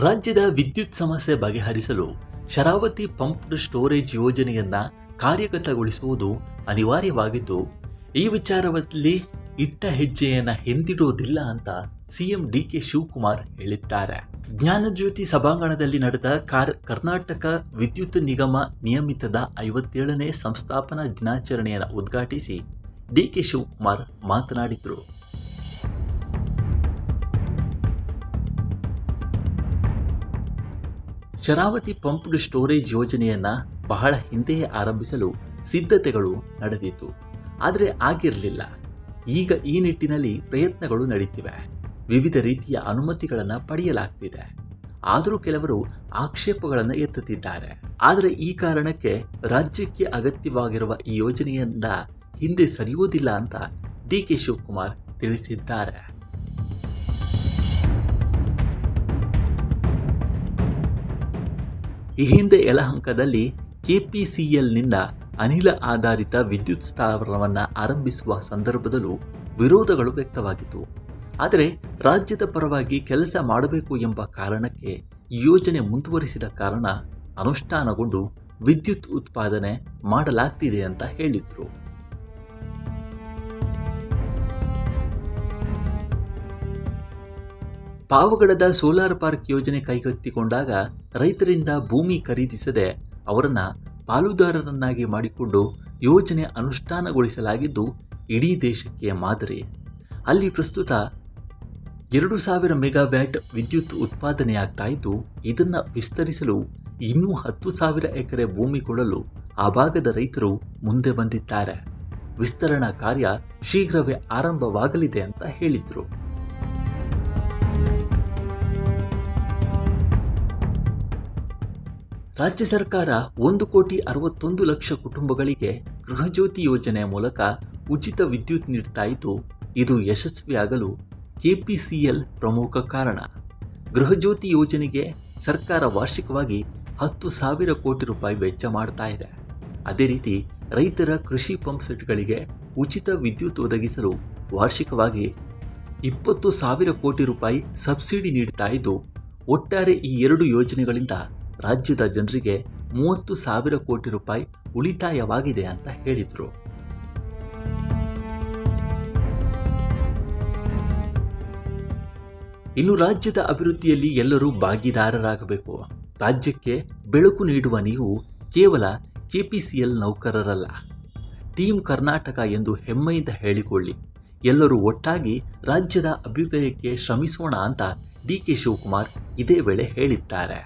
ರಾಜ್ಯದ ವಿದ್ಯುತ್ ಸಮಸ್ಯೆ ಬಗೆಹರಿಸಲು ಶರಾವತಿ ಪಂಪ್ಡ್ ಸ್ಟೋರೇಜ್ ಯೋಜನೆಯನ್ನ ಕಾರ್ಯಗತಗೊಳಿಸುವುದು ಅನಿವಾರ್ಯವಾಗಿದ್ದು, ಈ ವಿಚಾರದಲ್ಲಿ ಇಟ್ಟ ಹೆಜ್ಜೆಯನ್ನ ಹಿಂದಿಡುವುದಿಲ್ಲ ಅಂತ ಸಿಎಂ ಡಿಕೆ ಶಿವಕುಮಾರ್ ಹೇಳಿದ್ದಾರೆ. ಜ್ಞಾನಜ್ಯೋತಿ ಸಭಾಂಗಣದಲ್ಲಿ ನಡೆದ ಕರ್ನಾಟಕ ವಿದ್ಯುತ್ ನಿಗಮ ನಿಯಮಿತದ 57ನೇ ಸಂಸ್ಥಾಪನಾ ದಿನಾಚರಣೆಯನ್ನು ಉದ್ಘಾಟಿಸಿ ಡಿಕೆ ಶಿವಕುಮಾರ್ ಮಾತನಾಡಿದರು. ಶರಾವತಿ ಪಂಪ್ಡ್ ಸ್ಟೋರೇಜ್ ಯೋಜನೆಯನ್ನ ಬಹಳ ಹಿಂದೆಯೇ ಆರಂಭಿಸಲು ಸಿದ್ಧತೆಗಳು ನಡೆದಿತ್ತು. ಆದರೆ ಆಗಿರಲಿಲ್ಲ. ಈಗ ಈ ನಿಟ್ಟಿನಲ್ಲಿ ಪ್ರಯತ್ನಗಳು ನಡೆಯುತ್ತಿವೆ. ವಿವಿಧ ರೀತಿಯ ಅನುಮತಿಗಳನ್ನು ಪಡೆಯಲಾಗ್ತಿದೆ. ಆದರೂ ಕೆಲವರು ಆಕ್ಷೇಪಗಳನ್ನು ಎತ್ತುತ್ತಿದ್ದಾರೆ. ಆದರೆ ಈ ಕಾರಣಕ್ಕೆ ರಾಜ್ಯಕ್ಕೆ ಅಗತ್ಯವಾಗಿರುವ ಈ ಯೋಜನೆಯಿಂದ ಹಿಂದೆ ಸರಿಯುವುದಿಲ್ಲ ಅಂತ ಡಿಕೆ ಶಿವಕುಮಾರ್ ತಿಳಿಸಿದ್ದಾರೆ. ಈ ಹಿಂದೆ ಯಲಹಂಕದಲ್ಲಿ ಕೆಪಿಸಿಎಲ್ನಿಂದ ಅನಿಲ ಆಧಾರಿತ ವಿದ್ಯುತ್ ಸ್ಥಾವರವನ್ನು ಆರಂಭಿಸುವ ಸಂದರ್ಭದಲ್ಲೂ ವಿರೋಧಗಳು ವ್ಯಕ್ತವಾಗಿತ್ತು. ಆದರೆ ರಾಜ್ಯದ ಪರವಾಗಿ ಕೆಲಸ ಮಾಡಬೇಕು ಎಂಬ ಕಾರಣಕ್ಕೆ ಯೋಜನೆ ಮುಂದುವರಿಸಿದ ಕಾರಣ ಅನುಷ್ಠಾನಗೊಂಡು ವಿದ್ಯುತ್ ಉತ್ಪಾದನೆ ಮಾಡಲಾಗ್ತಿದೆ ಅಂತ ಹೇಳಿದರು. ಪಾವಗಡದ ಸೋಲಾರ್ ಪಾರ್ಕ್ ಯೋಜನೆ ಕೈಗೆತ್ತಿಕೊಂಡಾಗ ರೈತರಿಂದ ಭೂಮಿ ಖರೀದಿಸದೆ ಅವರನ್ನು ಪಾಲುದಾರರನ್ನಾಗಿ ಮಾಡಿಕೊಂಡು ಯೋಜನೆ ಅನುಷ್ಠಾನಗೊಳಿಸಲಾಗಿದ್ದು ಇಡೀ ದೇಶಕ್ಕೆ ಮಾದರಿ. ಅಲ್ಲಿ ಪ್ರಸ್ತುತ 2000 ಮೆಗಾವ್ಯಾಟ್ ವಿದ್ಯುತ್ ಉತ್ಪಾದನೆಯಾಗ್ತಾ ಇದ್ದು, ಇದನ್ನು ವಿಸ್ತರಿಸಲು ಇನ್ನೂ 10,000 ಎಕರೆ ಭೂಮಿ ಕೊಡಲು ಆ ಭಾಗದ ರೈತರು ಮುಂದೆ ಬಂದಿದ್ದಾರೆ. ವಿಸ್ತರಣಾ ಕಾರ್ಯ ಶೀಘ್ರವೇ ಆರಂಭವಾಗಲಿದೆ ಅಂತ ಹೇಳಿದರು. ರಾಜ್ಯ ಸರ್ಕಾರ 1,61,00,000 ಕುಟುಂಬಗಳಿಗೆ ಗೃಹಜ್ಯೋತಿ ಯೋಜನೆಯ ಮೂಲಕ ಉಚಿತ ವಿದ್ಯುತ್ ನೀಡ್ತಾ ಇದ್ದು, ಇದು ಯಶಸ್ವಿಯಾಗಲು ಕೆಪಿಸಿಎಲ್ ಪ್ರಮುಖ ಕಾರಣ. ಗೃಹಜ್ಯೋತಿ ಯೋಜನೆಗೆ ಸರ್ಕಾರ ವಾರ್ಷಿಕವಾಗಿ 10,000 ಕೋಟಿ ರೂಪಾಯಿ ವೆಚ್ಚ ಮಾಡ್ತಾ ಇದೆ. ಅದೇ ರೀತಿ ರೈತರ ಕೃಷಿ ಪಂಪ್ ಸೆಟ್ಗಳಿಗೆ ಉಚಿತ ವಿದ್ಯುತ್ ಒದಗಿಸಲು ವಾರ್ಷಿಕವಾಗಿ 20,000 ಕೋಟಿ ರೂಪಾಯಿ ಸಬ್ಸಿಡಿ ನೀಡ್ತಾ ಇದ್ದು, ಒಟ್ಟಾರೆ ಈ ಎರಡು ಯೋಜನೆಗಳಿಂದ ರಾಜ್ಯದ ಜನರಿಗೆ 30,000 ಕೋಟಿ ರೂಪಾಯಿ ಉಳಿತಾಯವಾಗಿದೆ ಅಂತ ಹೇಳಿದರು. ಇನ್ನು ರಾಜ್ಯದ ಅಭಿವೃದ್ಧಿಯಲ್ಲಿ ಎಲ್ಲರೂ ಭಾಗಿದಾರರಾಗಬೇಕು. ರಾಜ್ಯಕ್ಕೆ ಬೆಳಕು ನೀಡುವ ನೀವು ಕೇವಲ ಕೆಪಿಸಿಎಲ್ ನೌಕರರಲ್ಲ, ಟೀಮ್ ಕರ್ನಾಟಕ ಎಂದು ಹೆಮ್ಮೆಯಿಂದ ಹೇಳಿಕೊಳ್ಳಿ. ಎಲ್ಲರೂ ಒಟ್ಟಾಗಿ ರಾಜ್ಯದ ಅಭ್ಯುದಯಕ್ಕೆ ಶ್ರಮಿಸೋಣ ಅಂತ ಡಿಕೆ ಶಿವಕುಮಾರ್ ಇದೇ ವೇಳೆ ಹೇಳಿದ್ದಾರೆ.